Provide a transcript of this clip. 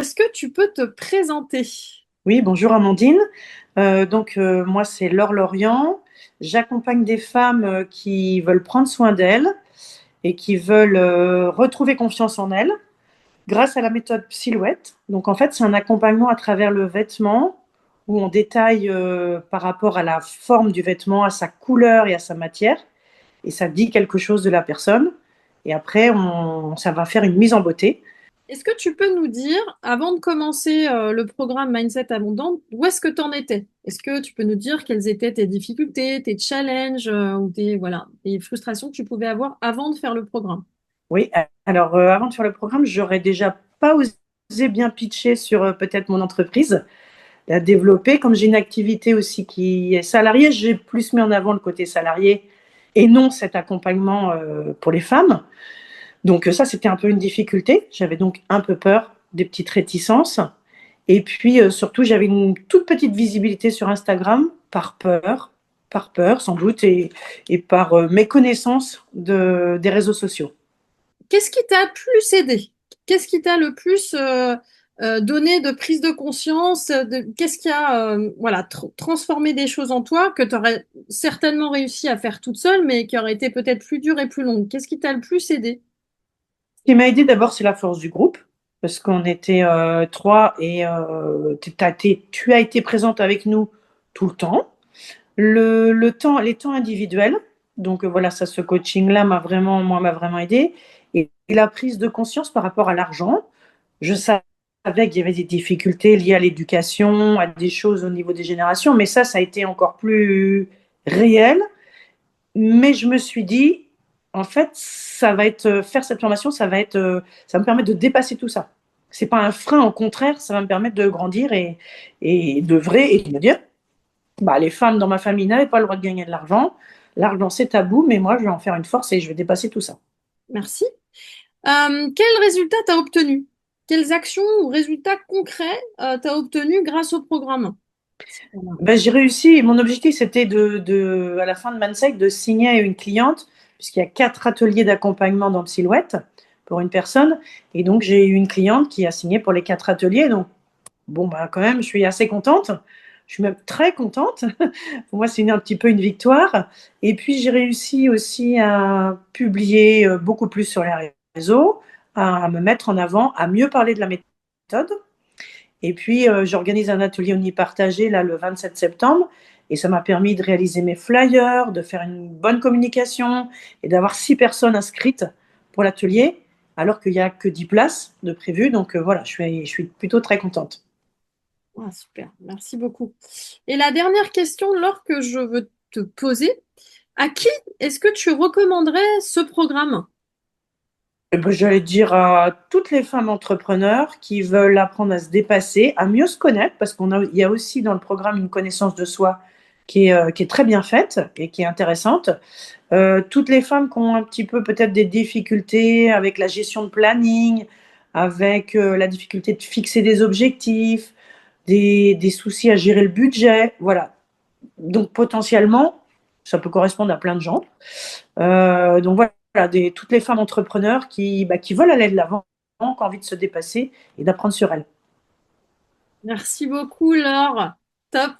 Est-ce que tu peux te présenter? Oui, bonjour Amandine. Moi, c'est Laure Lorient. J'accompagne des femmes qui veulent prendre soin d'elles et qui veulent retrouver confiance en elles grâce à la méthode Silhouette. Donc, en fait, c'est un accompagnement à travers le vêtement où on détaille par rapport à la forme du vêtement, à sa couleur et à sa matière. Et ça dit quelque chose de la personne. Et après, ça va faire une mise en beauté. Est-ce que tu peux nous dire, avant de commencer le programme Mindset Abondante, où est-ce que tu en étais? Est-ce que tu peux nous dire quelles étaient tes difficultés, tes challenges ou tes frustrations que tu pouvais avoir avant de faire le programme? Oui, alors avant de faire le programme, j'aurais déjà pas osé bien pitcher sur peut-être mon entreprise, la développer. Comme j'ai une activité aussi qui est salariée, j'ai plus mis en avant le côté salarié et non cet accompagnement pour les femmes. Donc ça, c'était un peu une difficulté. J'avais donc un peu peur, des petites réticences. Et puis surtout, j'avais une toute petite visibilité sur Instagram par peur sans doute, et par méconnaissance des réseaux sociaux. Qu'est-ce qui t'a le plus aidé? Qu'est-ce qui t'a le plus donné de prise de conscience? Qu'est-ce qui a transformé des choses en toi que tu aurais certainement réussi à faire toute seule, mais qui aurait été peut-être plus dur et plus longue? Qu'est-ce qui t'a le plus aidé? Ce qui m'a aidé d'abord, c'est la force du groupe, parce qu'on était trois et tu as été présente avec nous tout le temps. Le temps, les temps individuels, donc voilà, ça, ce coaching-là m'a vraiment aidé. Et la prise de conscience par rapport à l'argent, je savais qu'il y avait des difficultés liées à l'éducation, à des choses au niveau des générations, mais ça a été encore plus réel. Mais je me suis dit, en fait, ça va être faire cette formation, ça va me permettre de dépasser tout ça. C'est pas un frein, au contraire, ça va me permettre de grandir et de vrai et de me dire, bah, les femmes dans ma famille n'avaient pas le droit de gagner de l'argent. L'argent, c'est tabou, mais moi, je vais en faire une force et je vais dépasser tout ça. Merci. Quels résultats t'as obtenu? Quelles actions ou résultats concrets t'as obtenus grâce au programme? Ben, j'ai réussi. Mon objectif, c'était à la fin de Mansec, de signer une cliente, puisqu'il y a 4 ateliers d'accompagnement dans le Silhouette pour une personne. Et donc, j'ai eu une cliente qui a signé pour les 4 ateliers. Donc, bon, bah, quand même, je suis assez contente. Je suis même très contente. Pour moi, c'est un petit peu une victoire. Et puis, j'ai réussi aussi à publier beaucoup plus sur les réseaux, à me mettre en avant, à mieux parler de la méthode. Et puis, j'organise un atelier Uni partagé là, le 27 septembre. Et ça m'a permis de réaliser mes flyers, de faire une bonne communication et d'avoir 6 personnes inscrites pour l'atelier, alors qu'il n'y a que 10 places de prévues. Donc voilà, je suis plutôt très contente. Ah, super, merci beaucoup. Et la dernière question, Laure, que je veux te poser, à qui est-ce que tu recommanderais ce programme? Eh ben, j'allais dire à toutes les femmes entrepreneurs qui veulent apprendre à se dépasser, à mieux se connaître, parce il y a aussi dans le programme une connaissance de soi qui est très bien faite et qui est intéressante. Toutes les femmes qui ont un petit peu peut-être des difficultés avec la gestion de planning, avec la difficulté de fixer des objectifs, des soucis à gérer le budget, voilà. Donc potentiellement, ça peut correspondre à plein de gens. Donc voilà, toutes les femmes entrepreneurs qui veulent aller de l'avant, qui ont envie de se dépasser et d'apprendre sur elles. Merci beaucoup, Laure. Top.